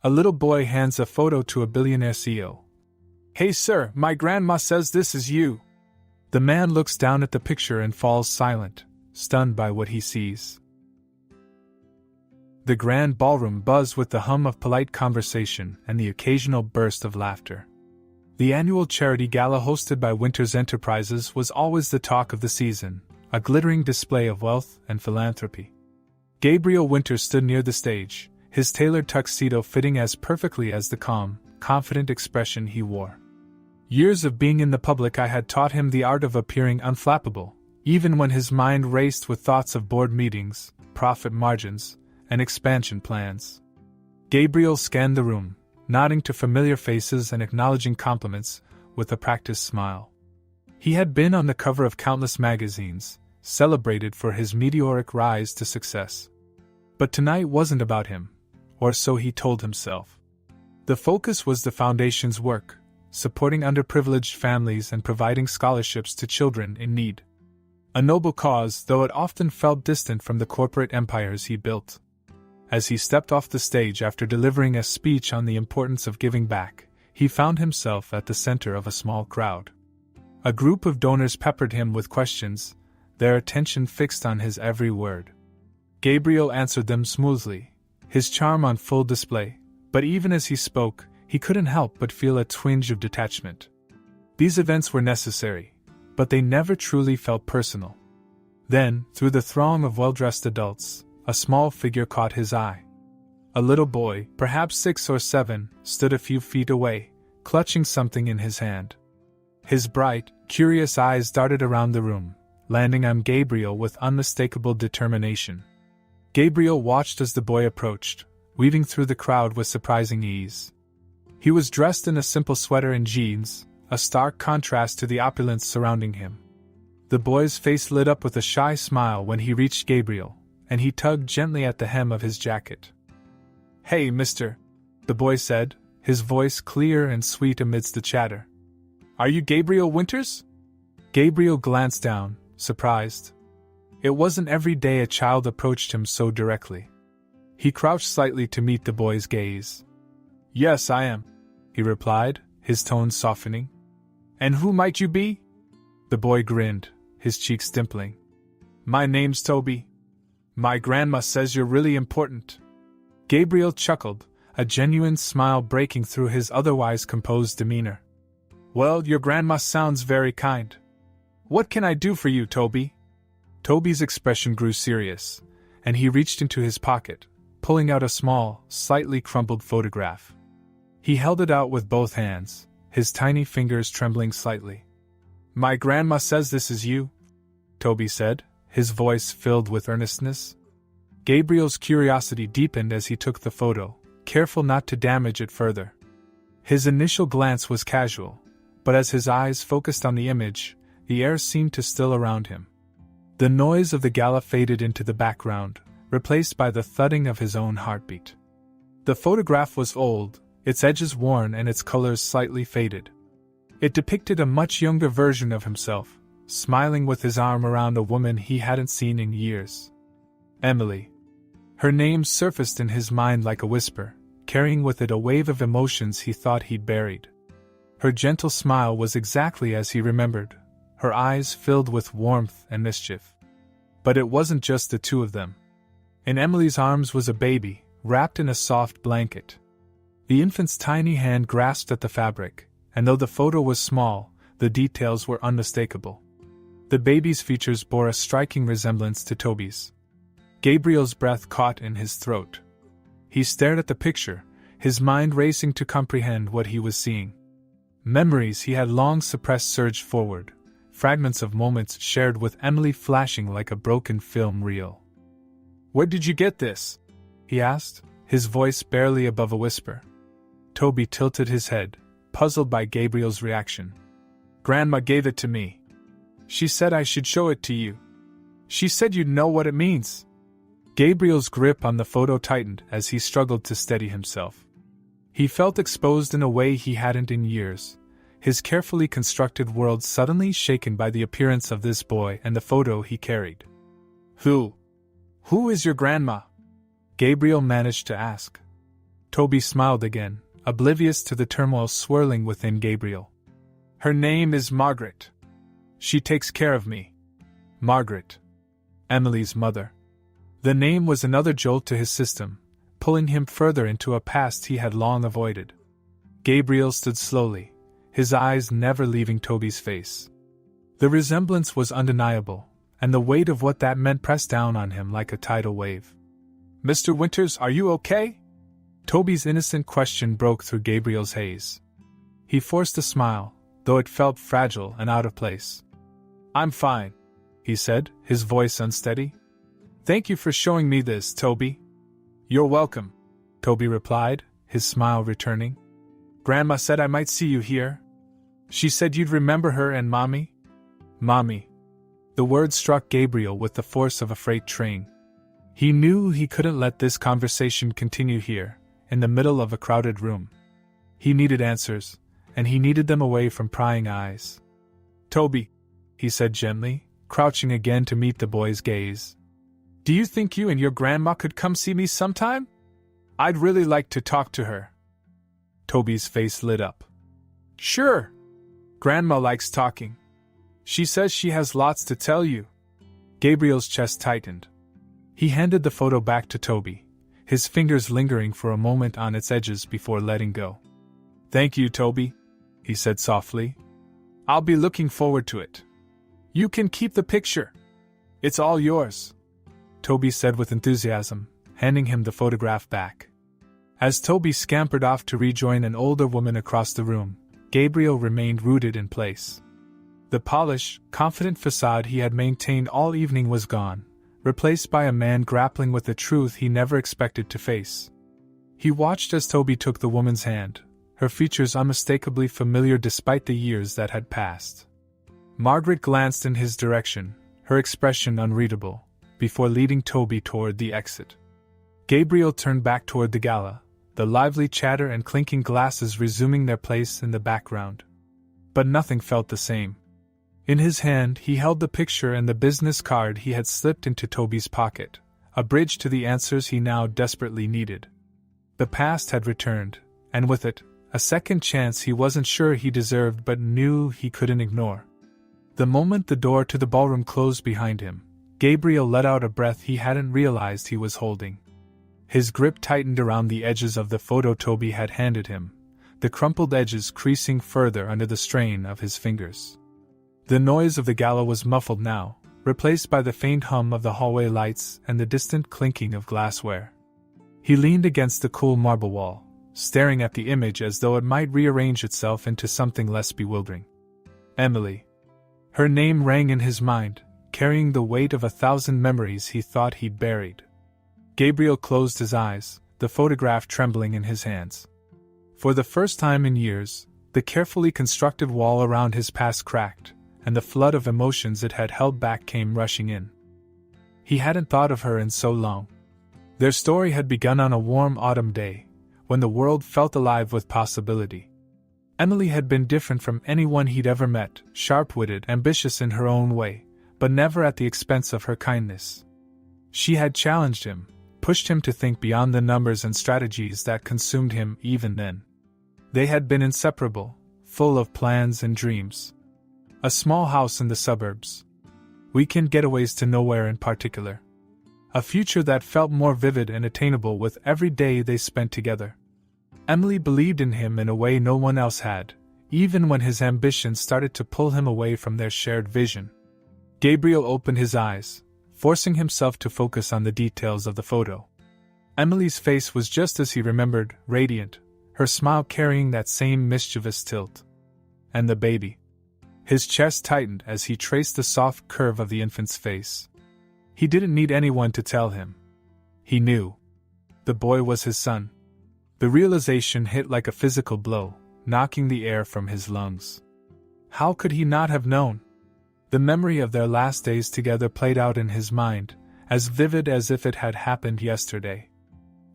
A little boy hands a photo to a billionaire CEO. "Hey sir, my grandma says this is you." The man looks down at the picture and falls silent, stunned by what he sees. The grand ballroom buzzed with the hum of polite conversation and the occasional burst of laughter. The annual charity gala hosted by Winters Enterprises was always the talk of the season, a glittering display of wealth and philanthropy. Gabriel Winters stood near the stage, his tailored tuxedo fitting as perfectly as the calm, confident expression he wore. Years of being in the public eye had taught him the art of appearing unflappable, even when his mind raced with thoughts of board meetings, profit margins, and expansion plans. Gabriel scanned the room, nodding to familiar faces and acknowledging compliments with a practiced smile. He had been on the cover of countless magazines, celebrated for his meteoric rise to success. But tonight wasn't about him, or so he told himself. The focus was the foundation's work, supporting underprivileged families and providing scholarships to children in need. A noble cause, though it often felt distant from the corporate empires he built. As he stepped off the stage after delivering a speech on the importance of giving back, he found himself at the center of a small crowd. A group of donors peppered him with questions, their attention fixed on his every word. Gabriel answered them smoothly, his charm on full display, but even as he spoke, he couldn't help but feel a twinge of detachment. These events were necessary, but they never truly felt personal. Then, through the throng of well-dressed adults, a small figure caught his eye. A little boy, perhaps 6 or 7, stood a few feet away, clutching something in his hand. His bright, curious eyes darted around the room, landing on Gabriel with unmistakable determination. Gabriel watched as the boy approached, weaving through the crowd with surprising ease. He was dressed in a simple sweater and jeans, a stark contrast to the opulence surrounding him. The boy's face lit up with a shy smile when he reached Gabriel, and he tugged gently at the hem of his jacket. "Hey, mister," the boy said, his voice clear and sweet amidst the chatter. "Are you Gabriel Winters?" Gabriel glanced down, surprised. It wasn't every day a child approached him so directly. He crouched slightly to meet the boy's gaze. "Yes, I am," he replied, his tone softening. "And who might you be?" The boy grinned, his cheeks dimpling. "My name's Toby. My grandma says you're really important." Gabriel chuckled, a genuine smile breaking through his otherwise composed demeanor. "Well, your grandma sounds very kind. What can I do for you, Toby?" Toby's expression grew serious, and he reached into his pocket, pulling out a small, slightly crumpled photograph. He held it out with both hands, his tiny fingers trembling slightly. "My grandma says this is you," Toby said, his voice filled with earnestness. Gabriel's curiosity deepened as he took the photo, careful not to damage it further. His initial glance was casual, but as his eyes focused on the image, the air seemed to still around him. The noise of the gala faded into the background, replaced by the thudding of his own heartbeat. The photograph was old, its edges worn and its colors slightly faded. It depicted a much younger version of himself, smiling with his arm around a woman he hadn't seen in years. Emily. Her name surfaced in his mind like a whisper, carrying with it a wave of emotions he thought he'd buried. Her gentle smile was exactly as he remembered, her eyes filled with warmth and mischief. But it wasn't just the two of them. In Emily's arms was a baby, wrapped in a soft blanket. The infant's tiny hand grasped at the fabric, and though the photo was small, the details were unmistakable. The baby's features bore a striking resemblance to Toby's. Gabriel's breath caught in his throat. He stared at the picture, his mind racing to comprehend what he was seeing. Memories he had long suppressed surged forward, fragments of moments shared with Emily flashing like a broken film reel. "Where did you get this?" he asked, his voice barely above a whisper. Toby tilted his head, puzzled by Gabriel's reaction. "Grandma gave it to me. She said I should show it to you. She said you'd know what it means." Gabriel's grip on the photo tightened as he struggled to steady himself. He felt exposed in a way he hadn't in years, his carefully constructed world suddenly shaken by the appearance of this boy and the photo he carried. Who is your grandma?" Gabriel managed to ask. Toby smiled again, oblivious to the turmoil swirling within Gabriel. Her name is Margaret. She takes care of me. Margaret. Emily's mother. The name was another jolt to his system, pulling him further into a past he had long avoided. Gabriel stood slowly, his eyes never leaving Toby's face. The resemblance was undeniable, and the weight of what that meant pressed down on him like a tidal wave. Mr. Winters, are you okay? Toby's innocent question broke through Gabriel's haze. He forced a smile, though it felt fragile and out of place. I'm fine, he said, his voice unsteady. Thank you for showing me this, Toby. You're welcome, Toby replied, his smile returning. Grandma said I might see you here. She said you'd remember her and Mommy. Mommy. The word struck Gabriel with the force of a freight train. He knew he couldn't let this conversation continue here, in the middle of a crowded room. He needed answers, and he needed them away from prying eyes. Toby, he said gently, crouching again to meet the boy's gaze. Do you think you and your grandma could come see me sometime? I'd really like to talk to her. Toby's face lit up. Sure. Grandma likes talking. She says she has lots to tell you. Gabriel's chest tightened. He handed the photo back to Toby, his fingers lingering for a moment on its edges before letting go. Thank you, Toby, he said softly. I'll be looking forward to it. You can keep the picture. It's all yours, Toby said with enthusiasm, handing him the photograph back. As Toby scampered off to rejoin an older woman across the room, Gabriel remained rooted in place. The polished, confident facade he had maintained all evening was gone, replaced by a man grappling with the truth he never expected to face. He watched as Toby took the woman's hand, her features unmistakably familiar despite the years that had passed. Margaret glanced in his direction, her expression unreadable, before leading Toby toward the exit. Gabriel turned back toward the gala, the lively chatter and clinking glasses resuming their place in the background. But nothing felt the same. In his hand he held the picture and the business card he had slipped into Toby's pocket, a bridge to the answers he now desperately needed. The past had returned, and with it, a second chance he wasn't sure he deserved but knew he couldn't ignore. The moment the door to the ballroom closed behind him, Gabriel let out a breath he hadn't realized he was holding. His grip tightened around the edges of the photo Toby had handed him, the crumpled edges creasing further under the strain of his fingers. The noise of the gala was muffled now, replaced by the faint hum of the hallway lights and the distant clinking of glassware. He leaned against the cool marble wall, staring at the image as though it might rearrange itself into something less bewildering. Emily. Her name rang in his mind, carrying the weight of 1,000 memories he thought he'd buried. Gabriel closed his eyes, the photograph trembling in his hands. For the first time in years, the carefully constructed wall around his past cracked, and the flood of emotions it had held back came rushing in. He hadn't thought of her in so long. Their story had begun on a warm autumn day, when the world felt alive with possibility. Emily had been different from anyone he'd ever met, sharp-witted, ambitious in her own way, but never at the expense of her kindness. She had challenged him, pushed him to think beyond the numbers and strategies that consumed him even then. They had been inseparable, full of plans and dreams. A small house in the suburbs. Weekend getaways to nowhere in particular. A future that felt more vivid and attainable with every day they spent together. Emily believed in him in a way no one else had, even when his ambitions started to pull him away from their shared vision. Gabriel opened his eyes, forcing himself to focus on the details of the photo. Emily's face was just as he remembered, radiant, her smile carrying that same mischievous tilt. And the baby. His chest tightened as he traced the soft curve of the infant's face. He didn't need anyone to tell him. He knew. The boy was his son. The realization hit like a physical blow, knocking the air from his lungs. How could he not have known? The memory of their last days together played out in his mind, as vivid as if it had happened yesterday.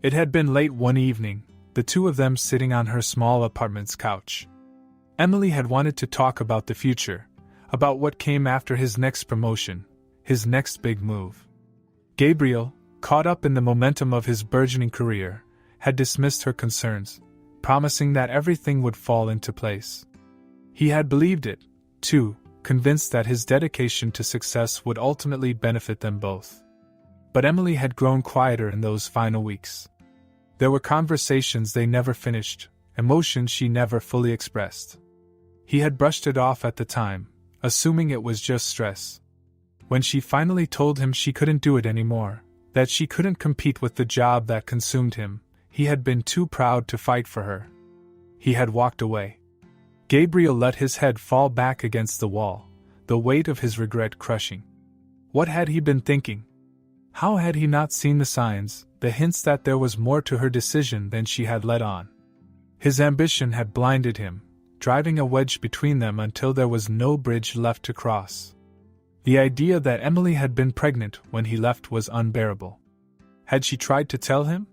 It had been late one evening, the two of them sitting on her small apartment's couch. Emily had wanted to talk about the future, about what came after his next promotion, his next big move. Gabriel, caught up in the momentum of his burgeoning career, had dismissed her concerns, promising that everything would fall into place. He had believed it, too, convinced that his dedication to success would ultimately benefit them both. But Emily had grown quieter in those final weeks. There were conversations they never finished, emotions she never fully expressed. He had brushed it off at the time, assuming it was just stress. When she finally told him she couldn't do it anymore, that she couldn't compete with the job that consumed him, he had been too proud to fight for her. He had walked away. Gabriel let his head fall back against the wall, the weight of his regret crushing. What had he been thinking? How had he not seen the signs, the hints that there was more to her decision than she had let on? His ambition had blinded him, driving a wedge between them until there was no bridge left to cross. The idea that Emily had been pregnant when he left was unbearable. Had she tried to tell him?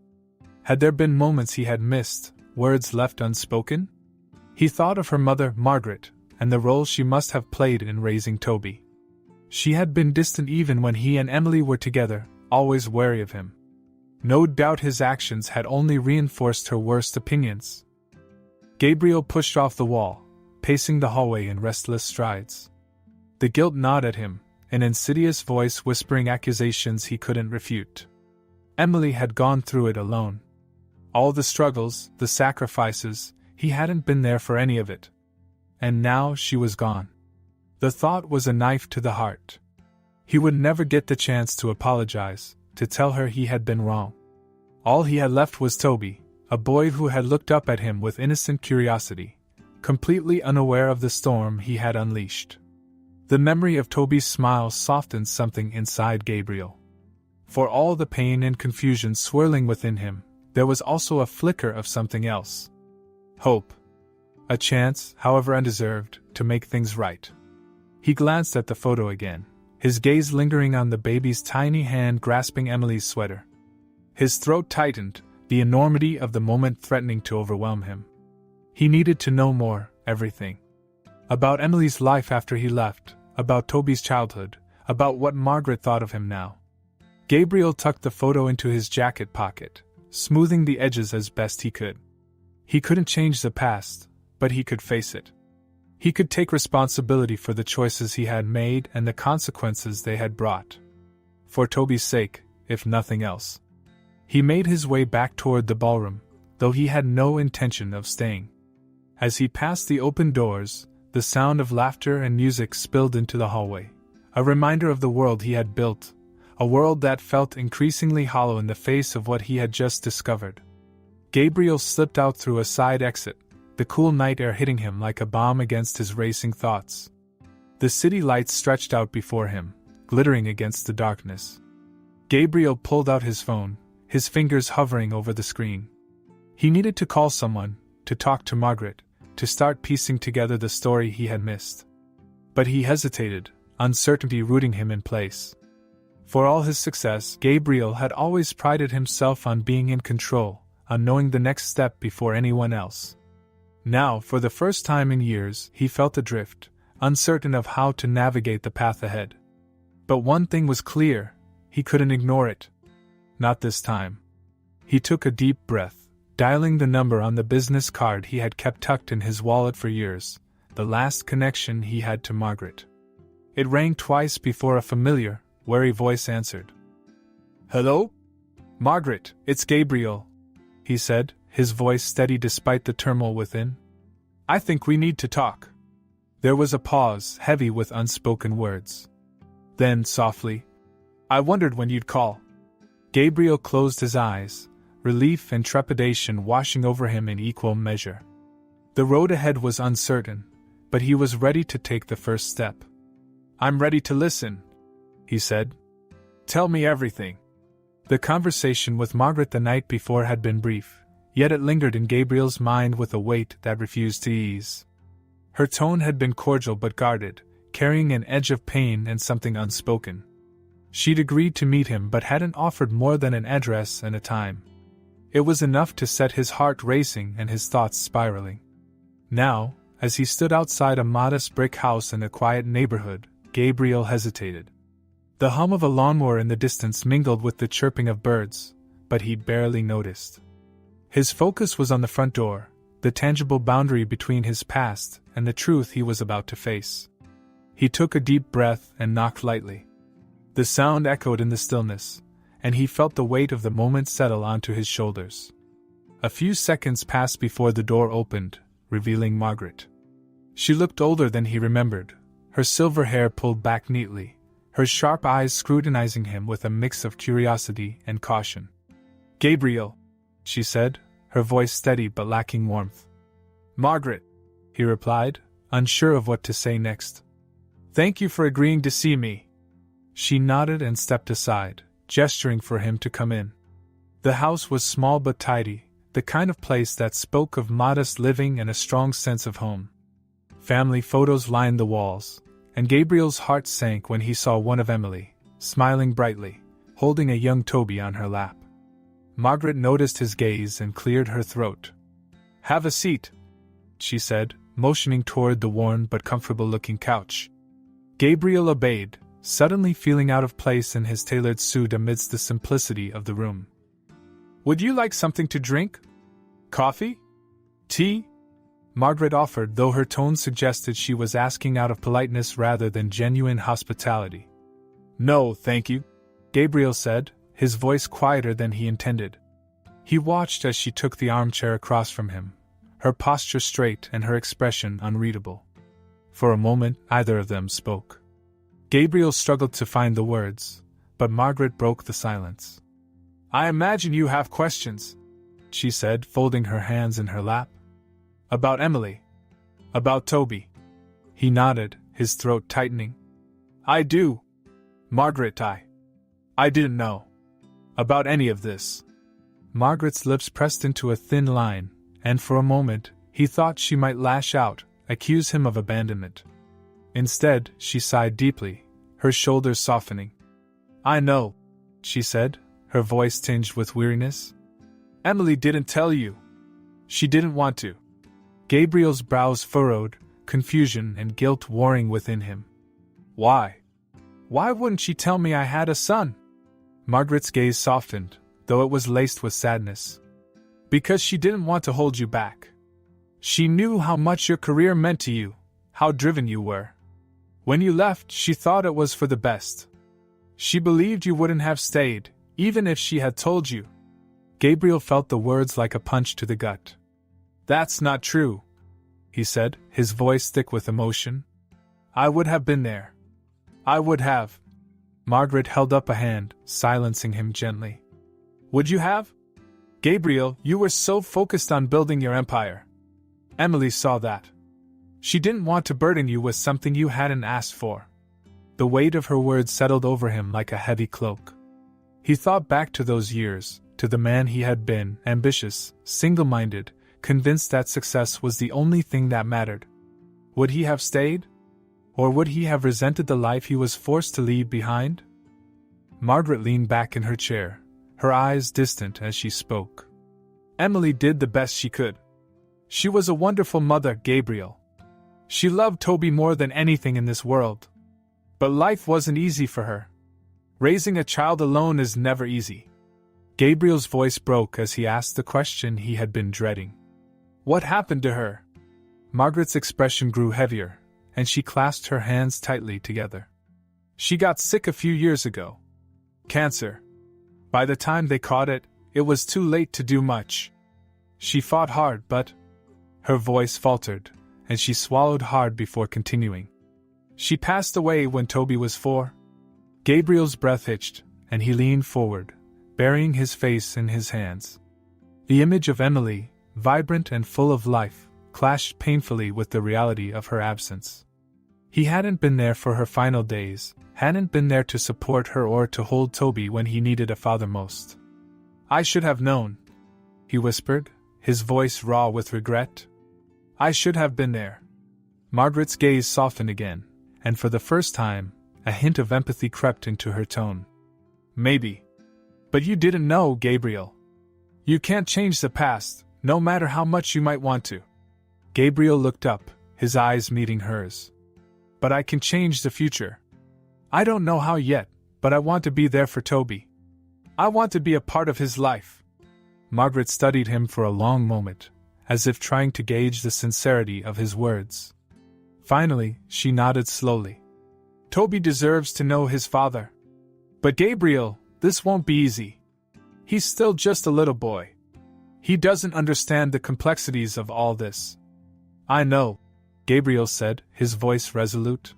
Had there been moments he had missed, words left unspoken? He thought of her mother, Margaret, and the role she must have played in raising Toby. She had been distant even when he and Emily were together, always wary of him. No doubt his actions had only reinforced her worst opinions. Gabriel pushed off the wall, pacing the hallway in restless strides. The guilt gnawed at him, an insidious voice whispering accusations he couldn't refute. Emily had gone through it alone. All the struggles, the sacrifices, he hadn't been there for any of it. And now she was gone. The thought was a knife to the heart. He would never get the chance to apologize, to tell her he had been wrong. All he had left was Toby, a boy who had looked up at him with innocent curiosity, completely unaware of the storm he had unleashed. The memory of Toby's smile softened something inside Gabriel. For all the pain and confusion swirling within him, there was also a flicker of something else. Hope. A chance, however undeserved, to make things right. He glanced at the photo again, his gaze lingering on the baby's tiny hand grasping Emily's sweater. His throat tightened, the enormity of the moment threatening to overwhelm him. He needed to know more, everything. About Emily's life after he left, about Toby's childhood, about what Margaret thought of him now. Gabriel tucked the photo into his jacket pocket, smoothing the edges as best he could. He couldn't change the past, but he could face it. He could take responsibility for the choices he had made and the consequences they had brought. For Toby's sake, if nothing else. He made his way back toward the ballroom, though he had no intention of staying. As he passed the open doors, the sound of laughter and music spilled into the hallway, a reminder of the world he had built, a world that felt increasingly hollow in the face of what he had just discovered. Gabriel slipped out through a side exit, the cool night air hitting him like a balm against his racing thoughts. The city lights stretched out before him, glittering against the darkness. Gabriel pulled out his phone, his fingers hovering over the screen. He needed to call someone, to talk to Margaret, to start piecing together the story he had missed. But he hesitated, uncertainty rooting him in place. For all his success, Gabriel had always prided himself on being in control, on knowing the next step before anyone else. Now, for the first time in years, he felt adrift, uncertain of how to navigate the path ahead. But one thing was clear, he couldn't ignore it. Not this time. He took a deep breath, dialing the number on the business card he had kept tucked in his wallet for years, the last connection he had to Margaret. It rang twice before a familiar, wary voice answered. "Hello? Margaret, it's Gabriel," he said, his voice steady despite the turmoil within. "I think we need to talk." There was a pause, heavy with unspoken words. Then, softly, "I wondered when you'd call." Gabriel closed his eyes, relief and trepidation washing over him in equal measure. The road ahead was uncertain, but he was ready to take the first step. "I'm ready to listen," he said. "Tell me everything." The conversation with Margaret the night before had been brief, yet it lingered in Gabriel's mind with a weight that refused to ease. Her tone had been cordial but guarded, carrying an edge of pain and something unspoken. She'd agreed to meet him but hadn't offered more than an address and a time. It was enough to set his heart racing and his thoughts spiraling. Now, as he stood outside a modest brick house in a quiet neighborhood, Gabriel hesitated. The hum of a lawnmower in the distance mingled with the chirping of birds, but he barely noticed. His focus was on the front door, the tangible boundary between his past and the truth he was about to face. He took a deep breath and knocked lightly. The sound echoed in the stillness, and he felt the weight of the moment settle onto his shoulders. A few seconds passed before the door opened, revealing Margaret. She looked older than he remembered, her silver hair pulled back neatly, her sharp eyes scrutinizing him with a mix of curiosity and caution. "Gabriel," she said, her voice steady but lacking warmth. "Margaret," he replied, unsure of what to say next. "Thank you for agreeing to see me." She nodded and stepped aside, gesturing for him to come in. The house was small but tidy, the kind of place that spoke of modest living and a strong sense of home. Family photos lined the walls, and Gabriel's heart sank when he saw one of Emily, smiling brightly, holding a young Toby on her lap. Margaret noticed his gaze and cleared her throat. "Have a seat," she said, motioning toward the worn but comfortable-looking couch. Gabriel obeyed, suddenly feeling out of place in his tailored suit amidst the simplicity of the room. "Would you like something to drink? Coffee? Tea?" Margaret offered, though her tone suggested she was asking out of politeness rather than genuine hospitality. "No, thank you," Gabriel said, his voice quieter than he intended. He watched as she took the armchair across from him, her posture straight and her expression unreadable. For a moment, neither of them spoke. Gabriel struggled to find the words, but Margaret broke the silence. "I imagine you have questions," she said, folding her hands in her lap. "About Emily? About Toby?" He nodded, his throat tightening. "I do. Margaret, I didn't know about any of this." Margaret's lips pressed into a thin line, and for a moment, he thought she might lash out, accuse him of abandonment. Instead, she sighed deeply, her shoulders softening. "I know," she said, her voice tinged with weariness. "Emily didn't tell you. She didn't want to." Gabriel's brows furrowed, confusion and guilt warring within him. "Why? Why wouldn't she tell me I had a son?" Margaret's gaze softened, though it was laced with sadness. "Because she didn't want to hold you back. She knew how much your career meant to you, how driven you were. When you left, she thought it was for the best. She believed you wouldn't have stayed, even if she had told you." Gabriel felt the words like a punch to the gut. "That's not true," he said, his voice thick with emotion. "I would have been there. I would have." Margaret held up a hand, silencing him gently. "Would you have? Gabriel, you were so focused on building your empire. Emily saw that. She didn't want to burden you with something you hadn't asked for." The weight of her words settled over him like a heavy cloak. He thought back to those years, to the man he had been, ambitious, single-minded, convinced that success was the only thing that mattered. Would he have stayed? Or would he have resented the life he was forced to leave behind? Margaret leaned back in her chair, her eyes distant as she spoke. "Emily did the best she could. She was a wonderful mother, Gabriel. She loved Toby more than anything in this world. But life wasn't easy for her. Raising a child alone is never easy." Gabriel's voice broke as he asked the question he had been dreading. "What happened to her?" Margaret's expression grew heavier, and she clasped her hands tightly together. "She got sick a few years ago. Cancer. By the time they caught it, it was too late to do much. She fought hard, but..." Her voice faltered, and she swallowed hard before continuing. "She passed away when Toby was 4. Gabriel's breath hitched, and he leaned forward, burying his face in his hands. The image of Emily, vibrant and full of life, clashed painfully with the reality of her absence. He hadn't been there for her final days, hadn't been there to support her or to hold Toby when he needed a father most. "I should have known," he whispered, his voice raw with regret. "I should have been there." Margaret's gaze softened again, and for the first time, a hint of empathy crept into her tone. "Maybe. But you didn't know, Gabriel. You can't change the past, no matter how much you might want to." Gabriel looked up, his eyes meeting hers. "But I can change the future. I don't know how yet, but I want to be there for Toby. I want to be a part of his life." Margaret studied him for a long moment, as if trying to gauge the sincerity of his words. Finally, she nodded slowly. Toby deserves to know his father. But Gabriel, this won't be easy. He's still just a little boy. He doesn't understand the complexities of all this. I know, Gabriel said, his voice resolute.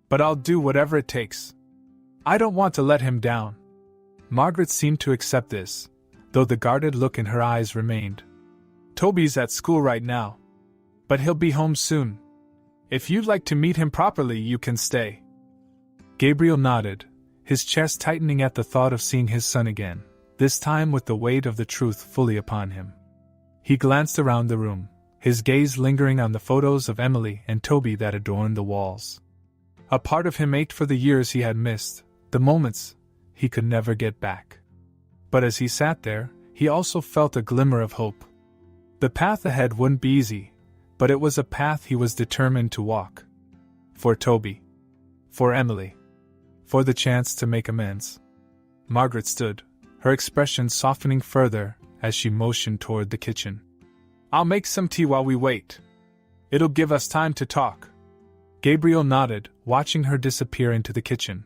But I'll do whatever it takes. I don't want to let him down. Margaret seemed to accept this, though the guarded look in her eyes remained. Toby's at school right now. But he'll be home soon. If you'd like to meet him properly, you can stay. Gabriel nodded, his chest tightening at the thought of seeing his son again, this time with the weight of the truth fully upon him. He glanced around the room, his gaze lingering on the photos of Emily and Toby that adorned the walls. A part of him ached for the years he had missed, the moments he could never get back. But as he sat there, he also felt a glimmer of hope. The path ahead wouldn't be easy, but it was a path he was determined to walk. For Toby. For Emily. For the chance to make amends. Margaret stood, her expression softening further as she motioned toward the kitchen. I'll make some tea while we wait. It'll give us time to talk. Gabriel nodded, watching her disappear into the kitchen.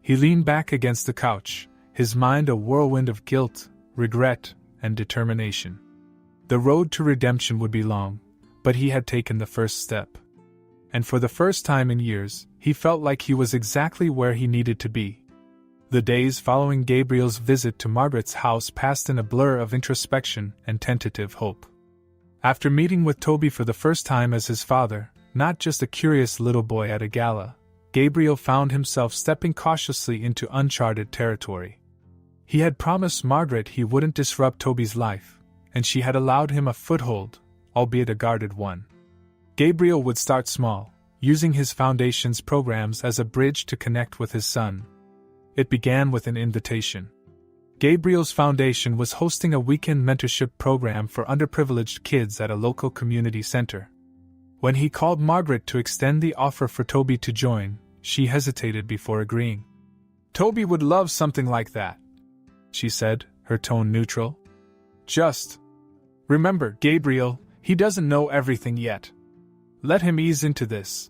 He leaned back against the couch, his mind a whirlwind of guilt, regret, and determination. The road to redemption would be long, but he had taken the first step. And for the first time in years, he felt like he was exactly where he needed to be. The days following Gabriel's visit to Margaret's house passed in a blur of introspection and tentative hope. After meeting with Toby for the first time as his father, not just a curious little boy at a gala, Gabriel found himself stepping cautiously into uncharted territory. He had promised Margaret he wouldn't disrupt Toby's life, and she had allowed him a foothold, albeit a guarded one. Gabriel would start small, using his foundation's programs as a bridge to connect with his son. It began with an invitation. Gabriel's foundation was hosting a weekend mentorship program for underprivileged kids at a local community center. When he called Margaret to extend the offer for Toby to join, she hesitated before agreeing. Toby would love something like that, she said, her tone neutral. Just remember, Gabriel, he doesn't know everything yet. Let him ease into this.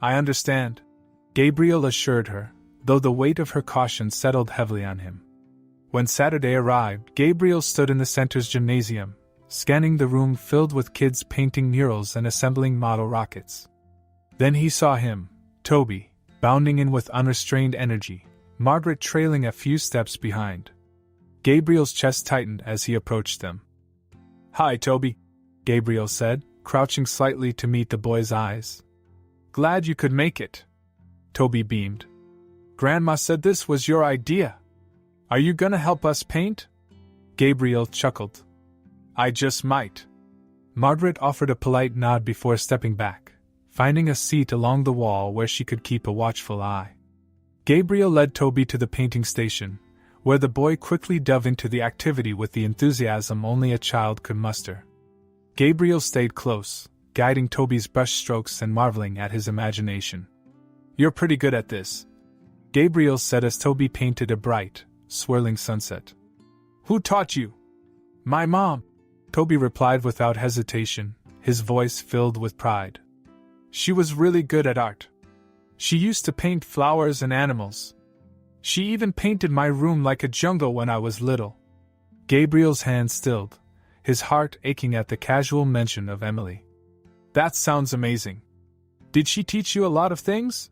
I understand, Gabriel assured her, though the weight of her caution settled heavily on him. When Saturday arrived, Gabriel stood in the center's gymnasium, scanning the room filled with kids painting murals and assembling model rockets. Then he saw him, Toby, bounding in with unrestrained energy, Margaret trailing a few steps behind. Gabriel's chest tightened as he approached them. Hi, Toby, Gabriel said, crouching slightly to meet the boy's eyes. Glad you could make it. Toby beamed. Grandma said this was your idea. Are you gonna help us paint? Gabriel chuckled. I just might. Margaret offered a polite nod before stepping back, finding a seat along the wall where she could keep a watchful eye. Gabriel led Toby to the painting station, where the boy quickly dove into the activity with the enthusiasm only a child could muster. Gabriel stayed close, guiding Toby's brushstrokes and marveling at his imagination. You're pretty good at this, Gabriel said as Toby painted a bright, swirling sunset. Who taught you? My mom, Toby replied without hesitation, his voice filled with pride. She was really good at art. She used to paint flowers and animals. She even painted my room like a jungle when I was little. Gabriel's hand stilled, his heart aching at the casual mention of Emily. That sounds amazing. Did she teach you a lot of things?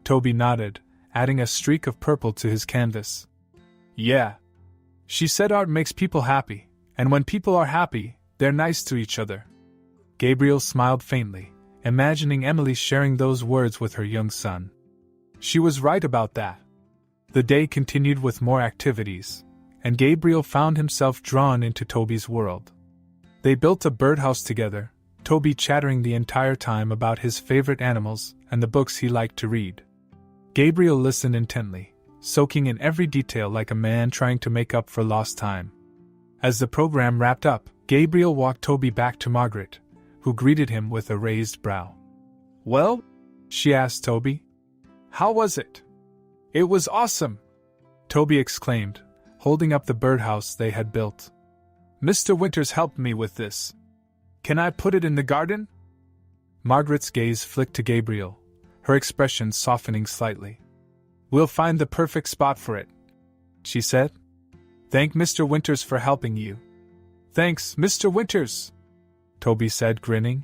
Toby nodded, adding a streak of purple to his canvas. Yeah. She said art makes people happy, and when people are happy, they're nice to each other. Gabriel smiled faintly, imagining Emily sharing those words with her young son. She was right about that. The day continued with more activities, and Gabriel found himself drawn into Toby's world. They built a birdhouse together, Toby chattering the entire time about his favorite animals and the books he liked to read. Gabriel listened intently, soaking in every detail like a man trying to make up for lost time. As the program wrapped up, Gabriel walked Toby back to Margaret, who greeted him with a raised brow. Well? She asked Toby. How was it? It was awesome! Toby exclaimed, holding up the birdhouse they had built. Mr. Winters helped me with this. Can I put it in the garden? Margaret's gaze flicked to Gabriel, her expression softening slightly. We'll find the perfect spot for it, she said. Thank Mr. Winters for helping you. Thanks, Mr. Winters, Toby said, grinning.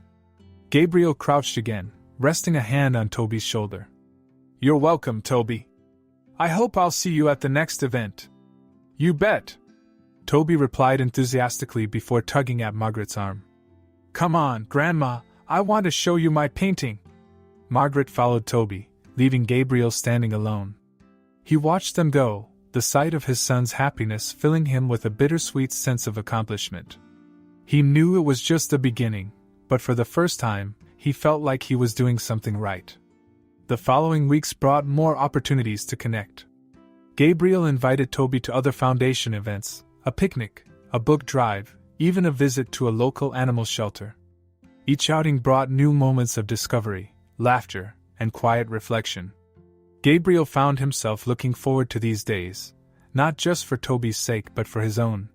Gabriel crouched again, resting a hand on Toby's shoulder. You're welcome, Toby. I hope I'll see you at the next event. You bet, Toby replied enthusiastically before tugging at Margaret's arm. Come on, Grandma, I want to show you my painting. Margaret followed Toby, leaving Gabriel standing alone. He watched them go, the sight of his son's happiness filling him with a bittersweet sense of accomplishment. He knew it was just the beginning, but for the first time, he felt like he was doing something right. The following weeks brought more opportunities to connect. Gabriel invited Toby to other foundation events, a picnic, a book drive, even a visit to a local animal shelter. Each outing brought new moments of discovery, laughter, and quiet reflection. Gabriel found himself looking forward to these days, not just for Toby's sake but for his own.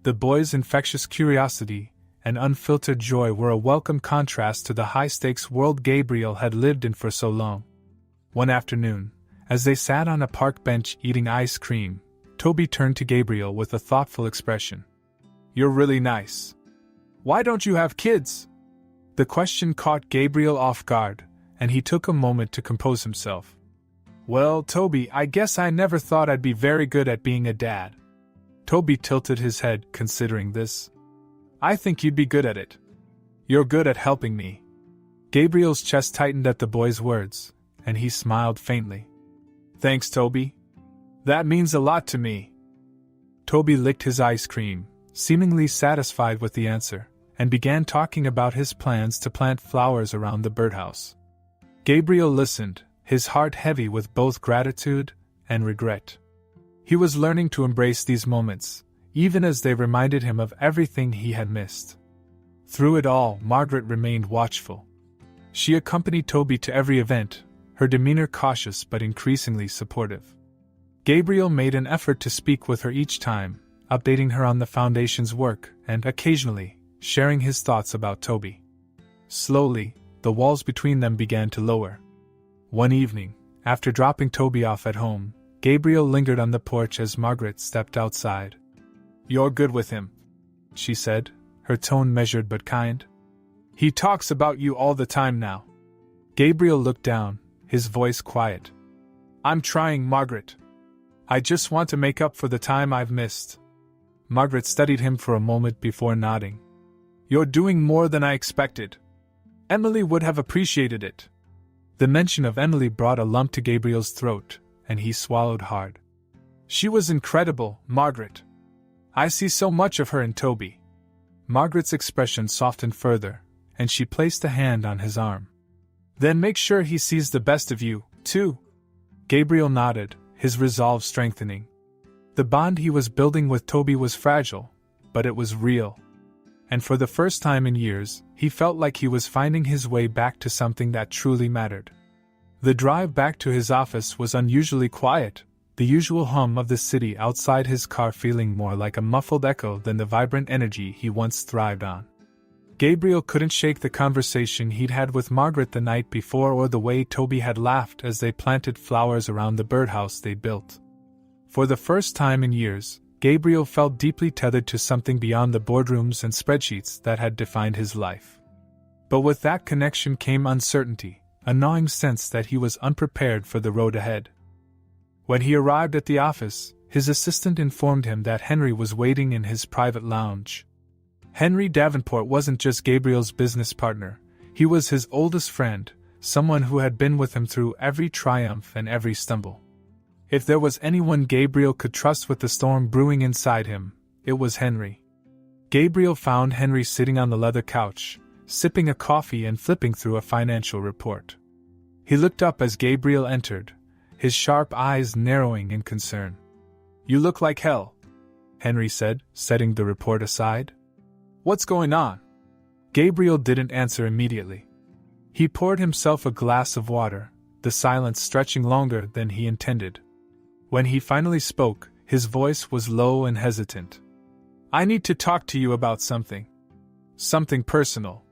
The boy's infectious curiosity and unfiltered joy were a welcome contrast to the high-stakes world Gabriel had lived in for so long. One afternoon, as they sat on a park bench eating ice cream, Toby turned to Gabriel with a thoughtful expression. You're really nice. Why don't you have kids? The question caught Gabriel off guard, and he took a moment to compose himself. Well, Toby, I guess I never thought I'd be very good at being a dad. Toby tilted his head, considering this. I think you'd be good at it. You're good at helping me. Gabriel's chest tightened at the boy's words, and he smiled faintly. Thanks, Toby. That means a lot to me. Toby licked his ice cream, seemingly satisfied with the answer, and began talking about his plans to plant flowers around the birdhouse. Gabriel listened, his heart heavy with both gratitude and regret. He was learning to embrace these moments, even as they reminded him of everything he had missed. Through it all, Margaret remained watchful. She accompanied Toby to every event, her demeanor cautious but increasingly supportive. Gabriel made an effort to speak with her each time, updating her on the foundation's work and, occasionally, sharing his thoughts about Toby. Slowly, the walls between them began to lower. One evening, after dropping Toby off at home, Gabriel lingered on the porch as Margaret stepped outside. You're good with him, she said, her tone measured but kind. He talks about you all the time now. Gabriel looked down, his voice quiet. I'm trying, Margaret. I just want to make up for the time I've missed. Margaret studied him for a moment before nodding. You're doing more than I expected. Emily would have appreciated it. The mention of Emily brought a lump to Gabriel's throat, and he swallowed hard. She was incredible, Margaret. I see so much of her in Toby. Margaret's expression softened further, and she placed a hand on his arm. Then make sure he sees the best of you, too. Gabriel nodded, his resolve strengthening. The bond he was building with Toby was fragile, but it was real. And for the first time in years, he felt like he was finding his way back to something that truly mattered. The drive back to his office was unusually quiet, the usual hum of the city outside his car feeling more like a muffled echo than the vibrant energy he once thrived on. Gabriel couldn't shake the conversation he'd had with Margaret the night before or the way Toby had laughed as they planted flowers around the birdhouse they built. For the first time in years, Gabriel felt deeply tethered to something beyond the boardrooms and spreadsheets that had defined his life. But with that connection came uncertainty, a gnawing sense that he was unprepared for the road ahead. When he arrived at the office, his assistant informed him that Henry was waiting in his private lounge. Henry Davenport wasn't just Gabriel's business partner, he was his oldest friend, someone who had been with him through every triumph and every stumble. If there was anyone Gabriel could trust with the storm brewing inside him, it was Henry. Gabriel found Henry sitting on the leather couch, sipping a coffee and flipping through a financial report. He looked up as Gabriel entered, his sharp eyes narrowing in concern. You look like hell, Henry said, setting the report aside. What's going on? Gabriel didn't answer immediately. He poured himself a glass of water, the silence stretching longer than he intended. When he finally spoke, his voice was low and hesitant. I need to talk to you about something. Something personal.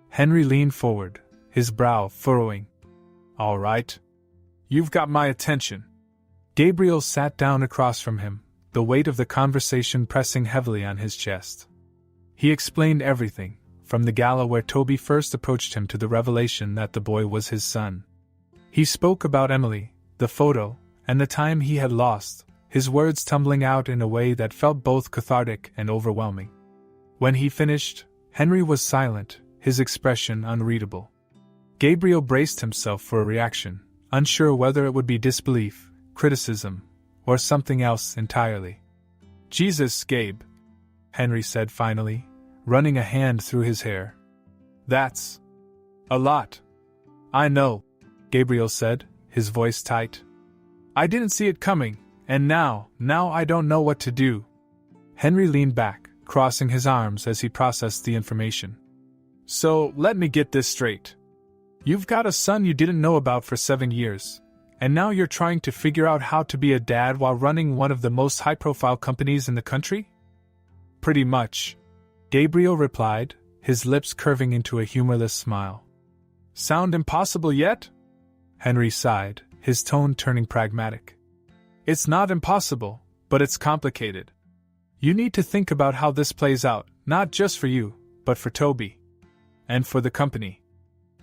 Henry leaned forward, his brow furrowing. All right. You've got my attention. Gabriel sat down across from him, the weight of the conversation pressing heavily on his chest. He explained everything, from the gala where Toby first approached him to the revelation that the boy was his son. He spoke about Emily, the photo, and the time he had lost, his words tumbling out in a way that felt both cathartic and overwhelming. When he finished, Henry was silent, his expression unreadable. Gabriel braced himself for a reaction, unsure whether it would be disbelief, criticism, or something else entirely. Jesus, Gabe, Henry said finally, running a hand through his hair. That's a lot. I know, Gabriel said, his voice tight. I didn't see it coming, and now I don't know what to do. Henry leaned back, crossing his arms as he processed the information. So, let me get this straight. You've got a son you didn't know about for 7 years, and now you're trying to figure out how to be a dad while running one of the most high-profile companies in the country? Pretty much, Gabriel replied, his lips curving into a humorless smile. Sound impossible yet? Henry sighed, his tone turning pragmatic. It's not impossible, but it's complicated. You need to think about how this plays out, not just for you, but for Toby. And for the company.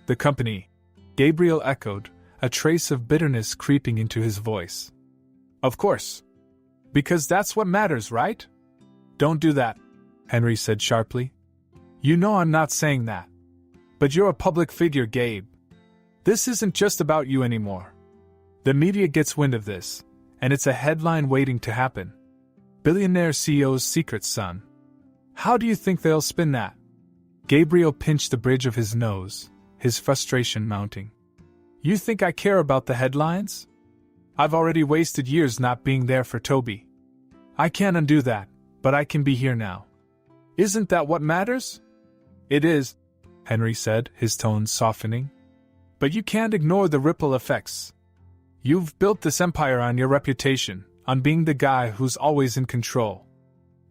The company, Gabriel echoed, a trace of bitterness creeping into his voice. Of course. Because that's what matters, right? Don't do that, Henry said sharply. You know I'm not saying that. But you're a public figure, Gabe. This isn't just about you anymore. The media gets wind of this, and it's a headline waiting to happen. Billionaire CEO's secret son. How do you think they'll spin that? Gabriel pinched the bridge of his nose, his frustration mounting. You think I care about the headlines? I've already wasted years not being there for Toby. I can't undo that, but I can be here now. Isn't that what matters? It is, Henry said, his tone softening. But you can't ignore the ripple effects. You've built this empire on your reputation, on being the guy who's always in control.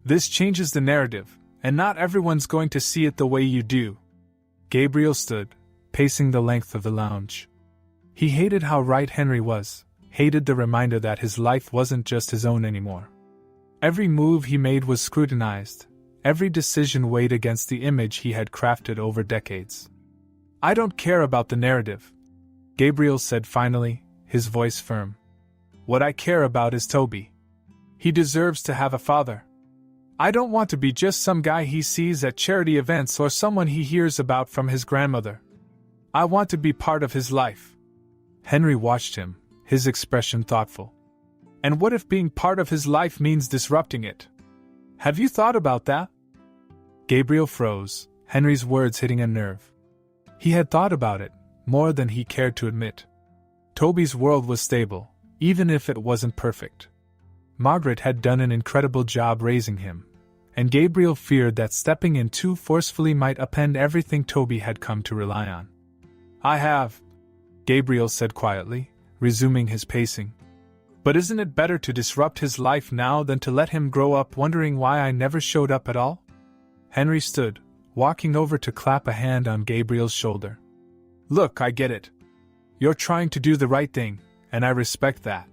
This changes the narrative, and not everyone's going to see it the way you do. Gabriel stood, pacing the length of the lounge. He hated how right Henry was, hated the reminder that his life wasn't just his own anymore. Every move he made was scrutinized, every decision weighed against the image he had crafted over decades. I don't care about the narrative, Gabriel said finally, his voice firm. What I care about is Toby. He deserves to have a father. I don't want to be just some guy he sees at charity events or someone he hears about from his grandmother. I want to be part of his life. Henry watched him, his expression thoughtful. And what if being part of his life means disrupting it? Have you thought about that? Gabriel froze, Henry's words hitting a nerve. He had thought about it, more than he cared to admit. Toby's world was stable, even if it wasn't perfect. Margaret had done an incredible job raising him, and Gabriel feared that stepping in too forcefully might upend everything Toby had come to rely on. I have, Gabriel said quietly, resuming his pacing. But isn't it better to disrupt his life now than to let him grow up wondering why I never showed up at all? Henry stood, walking over to clap a hand on Gabriel's shoulder. Look, I get it. You're trying to do the right thing, and I respect that.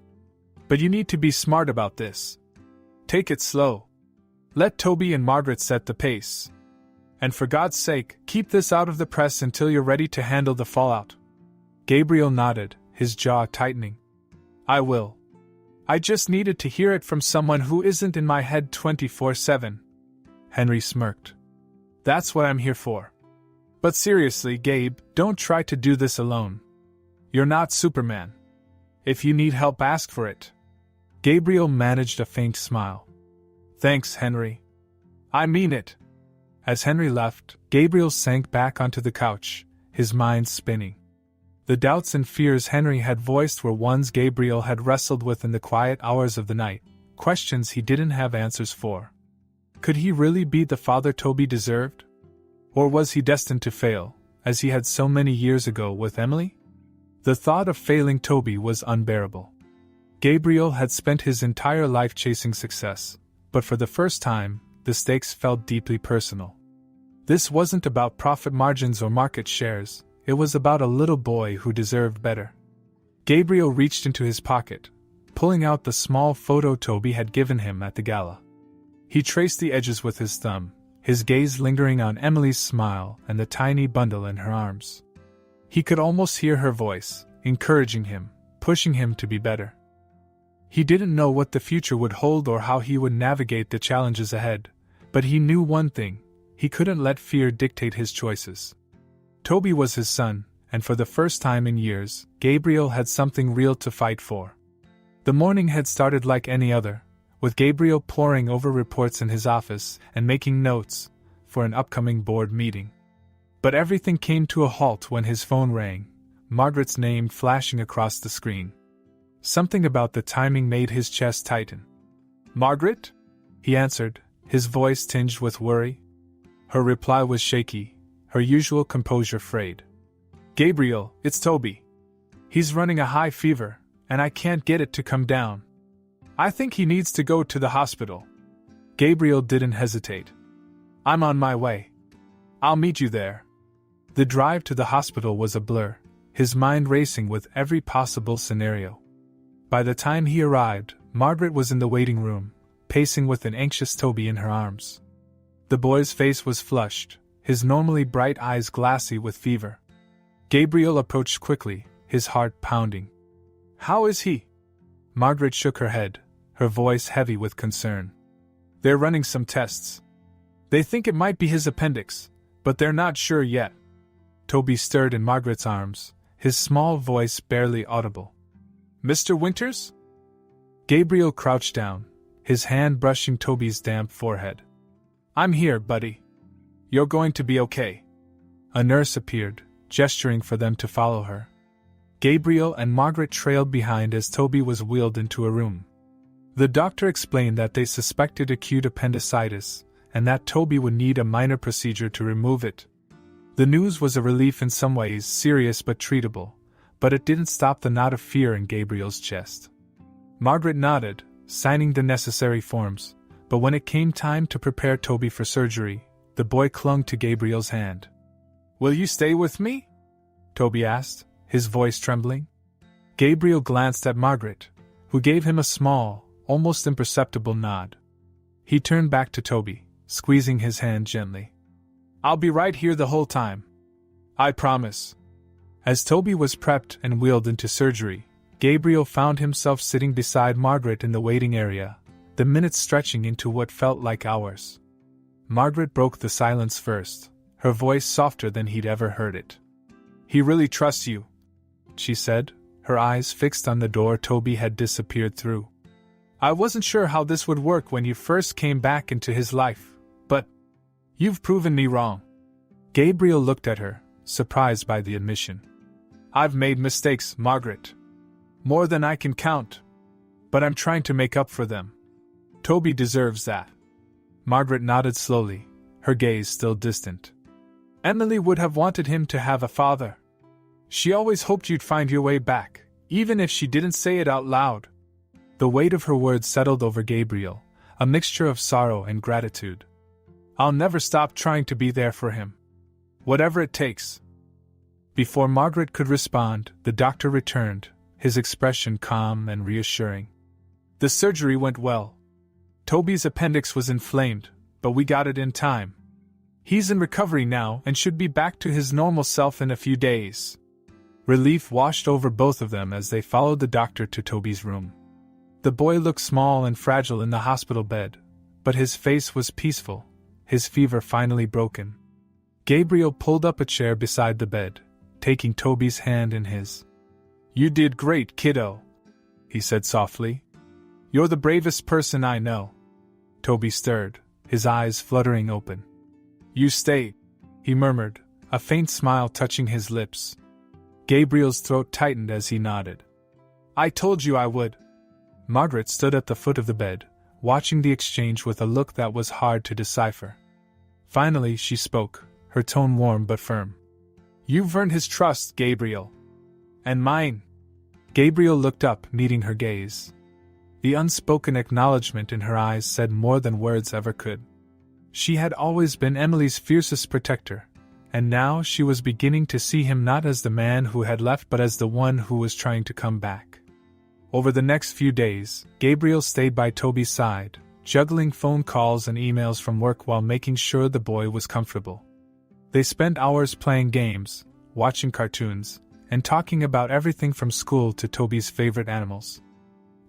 But you need to be smart about this. Take it slow. Let Toby and Margaret set the pace. And for God's sake, keep this out of the press until you're ready to handle the fallout. Gabriel nodded, his jaw tightening. I will. I just needed to hear it from someone who isn't in my head 24/7. Henry smirked. That's what I'm here for. But seriously, Gabe, don't try to do this alone. You're not Superman. If you need help, ask for it. Gabriel managed a faint smile. Thanks, Henry. I mean it. As Henry left, Gabriel sank back onto the couch, his mind spinning. The doubts and fears Henry had voiced were ones Gabriel had wrestled with in the quiet hours of the night, questions he didn't have answers for. Could he really be the father Toby deserved? Or was he destined to fail, as he had so many years ago with Emily? The thought of failing Toby was unbearable. Gabriel had spent his entire life chasing success, but for the first time, the stakes felt deeply personal. This wasn't about profit margins or market shares, it was about a little boy who deserved better. Gabriel reached into his pocket, pulling out the small photo Toby had given him at the gala. He traced the edges with his thumb, his gaze lingering on Emily's smile and the tiny bundle in her arms. He could almost hear her voice, encouraging him, pushing him to be better. He didn't know what the future would hold or how he would navigate the challenges ahead, but he knew one thing: he couldn't let fear dictate his choices. Toby was his son, and for the first time in years, Gabriel had something real to fight for. The morning had started like any other, with Gabriel poring over reports in his office and making notes for an upcoming board meeting. But everything came to a halt when his phone rang, Margaret's name flashing across the screen. Something about the timing made his chest tighten. "Margaret?" he answered, his voice tinged with worry. Her reply was shaky, her usual composure frayed. "Gabriel, it's Toby. He's running a high fever, and I can't get it to come down. I think he needs to go to the hospital." Gabriel didn't hesitate. "I'm on my way. I'll meet you there." The drive to the hospital was a blur, his mind racing with every possible scenario. By the time he arrived, Margaret was in the waiting room, pacing with an anxious Toby in her arms. The boy's face was flushed, his normally bright eyes glassy with fever. Gabriel approached quickly, his heart pounding. "How is he?" Margaret shook her head, her voice heavy with concern. "They're running some tests. They think it might be his appendix, but they're not sure yet." Toby stirred in Margaret's arms, his small voice barely audible. "Mr. Winters?" Gabriel crouched down, his hand brushing Toby's damp forehead. "I'm here, buddy. You're going to be okay." A nurse appeared, gesturing for them to follow her. Gabriel and Margaret trailed behind as Toby was wheeled into a room. The doctor explained that they suspected acute appendicitis, and that Toby would need a minor procedure to remove it. The news was a relief in some ways, serious but treatable, but it didn't stop the knot of fear in Gabriel's chest. Margaret nodded, signing the necessary forms, but when it came time to prepare Toby for surgery, the boy clung to Gabriel's hand. "Will you stay with me?" Toby asked, his voice trembling. Gabriel glanced at Margaret, who gave him a small, almost imperceptible nod. He turned back to Toby, squeezing his hand gently. "I'll be right here the whole time. I promise." As Toby was prepped and wheeled into surgery, Gabriel found himself sitting beside Margaret in the waiting area, the minutes stretching into what felt like hours. Margaret broke the silence first, her voice softer than he'd ever heard it. "He really trusts you," she said, her eyes fixed on the door Toby had disappeared through. "I wasn't sure how this would work when you first came back into his life, but you've proven me wrong." Gabriel looked at her, surprised by the admission. "I've made mistakes, Margaret. More than I can count. But I'm trying to make up for them. Toby deserves that." Margaret nodded slowly, her gaze still distant. "Emily would have wanted him to have a father. She always hoped you'd find your way back, even if she didn't say it out loud." The weight of her words settled over Gabriel, a mixture of sorrow and gratitude. "I'll never stop trying to be there for him. Whatever it takes." Before Margaret could respond, the doctor returned, his expression calm and reassuring. "The surgery went well. Toby's appendix was inflamed, but we got it in time. He's in recovery now and should be back to his normal self in a few days." Relief washed over both of them as they followed the doctor to Toby's room. The boy looked small and fragile in the hospital bed, but his face was peaceful, his fever finally broken. Gabriel pulled up a chair beside the bed, taking Toby's hand in his. "You did great, kiddo," he said softly. "You're the bravest person I know." Toby stirred, his eyes fluttering open. "You stay," he murmured, a faint smile touching his lips. Gabriel's throat tightened as he nodded. "I told you I would." Margaret stood at the foot of the bed, watching the exchange with a look that was hard to decipher. Finally she spoke, her tone warm but firm. "You've earned his trust, Gabriel. And mine." Gabriel looked up, meeting her gaze. The unspoken acknowledgement in her eyes said more than words ever could. She had always been Emily's fiercest protector, and now she was beginning to see him not as the man who had left but as the one who was trying to come back. Over the next few days, Gabriel stayed by Toby's side, juggling phone calls and emails from work while making sure the boy was comfortable. They spent hours playing games, watching cartoons, and talking about everything from school to Toby's favorite animals.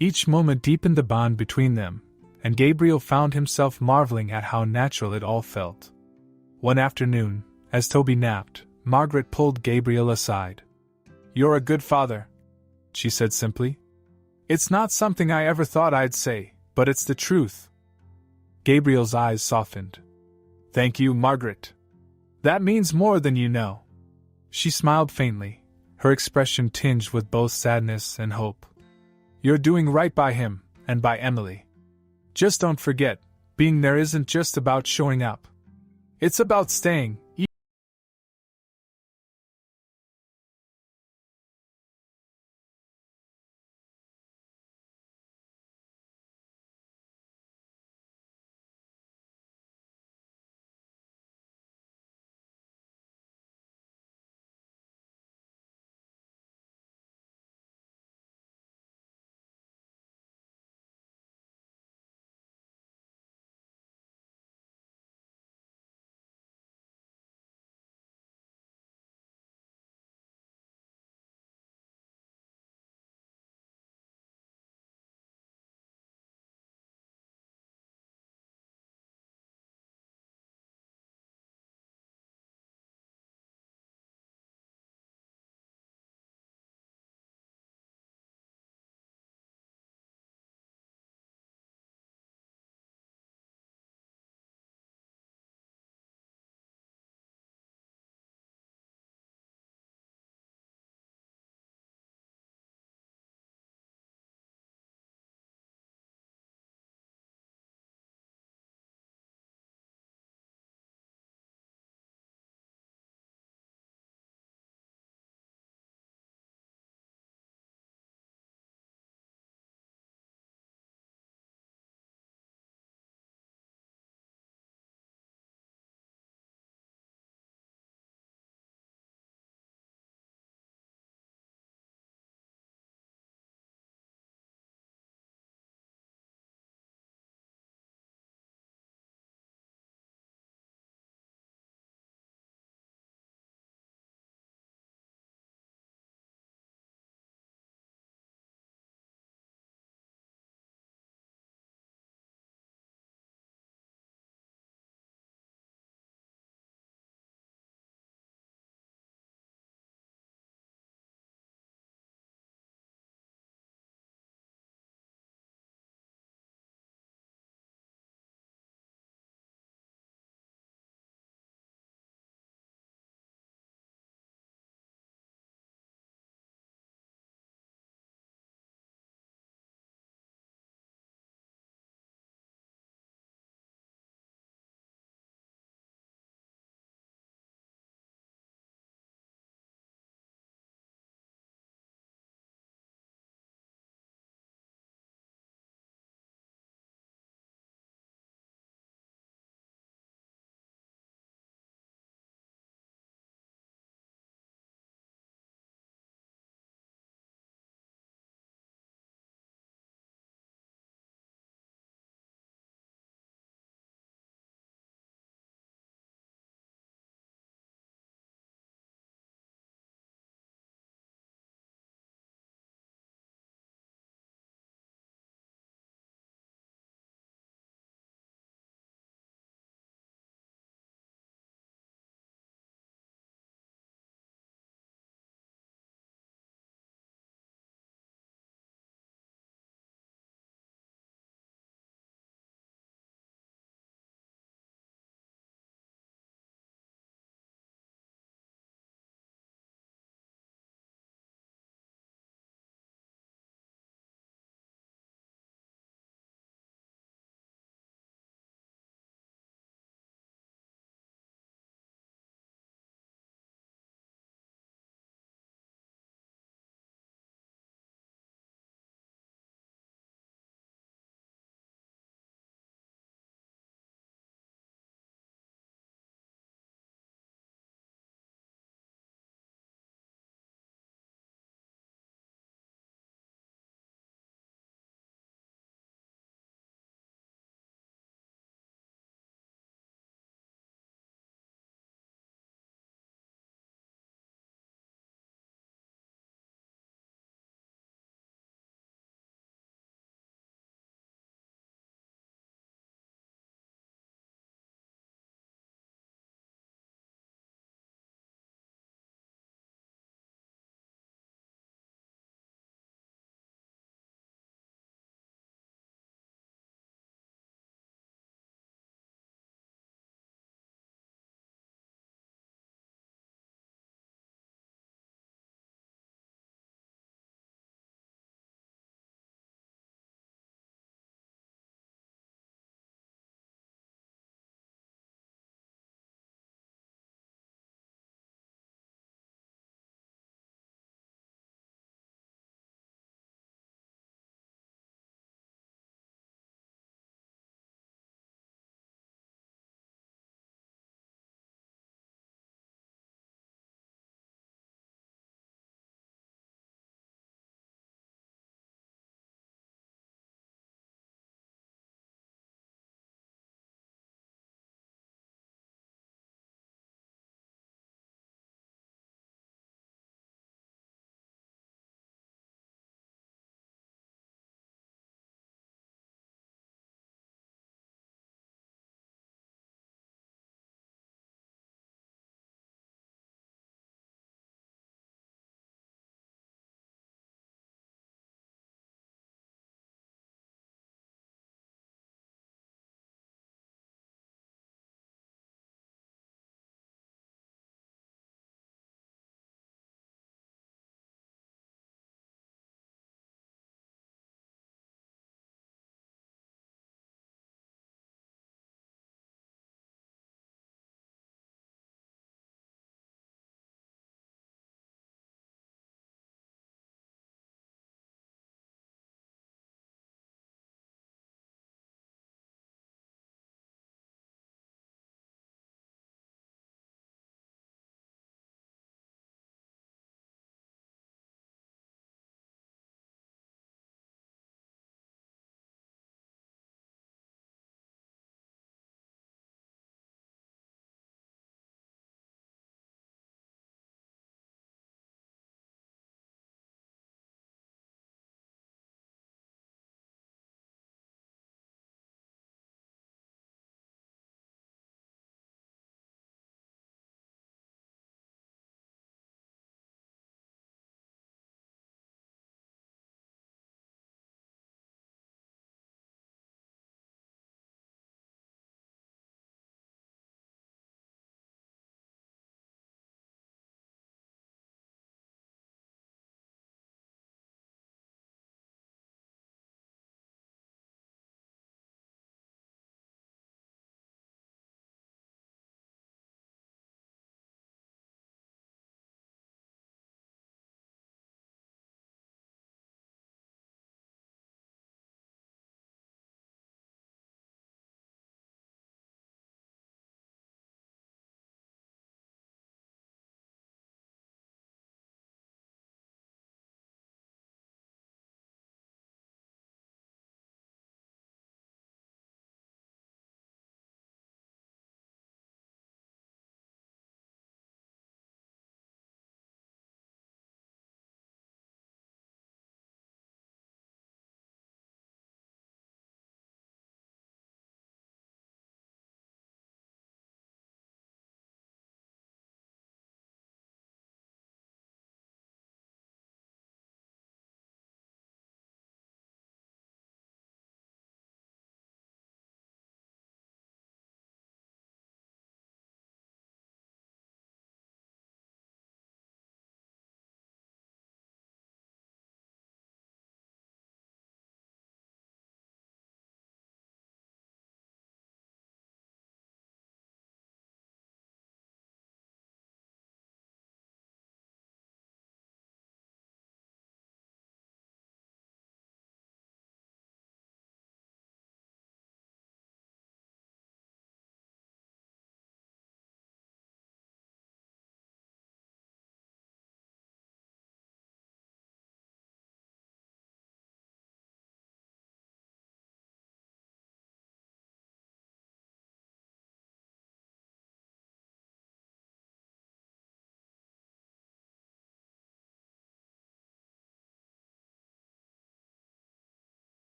Each moment deepened the bond between them, and Gabriel found himself marveling at how natural it all felt. One afternoon, as Toby napped, Margaret pulled Gabriel aside. "You're a good father," she said simply. "It's not something I ever thought I'd say, but it's the truth." Gabriel's eyes softened. "Thank you, Margaret. That means more than you know." She smiled faintly, her expression tinged with both sadness and hope. "You're doing right by him, and by Emily. Just don't forget, being there isn't just about showing up. It's about staying,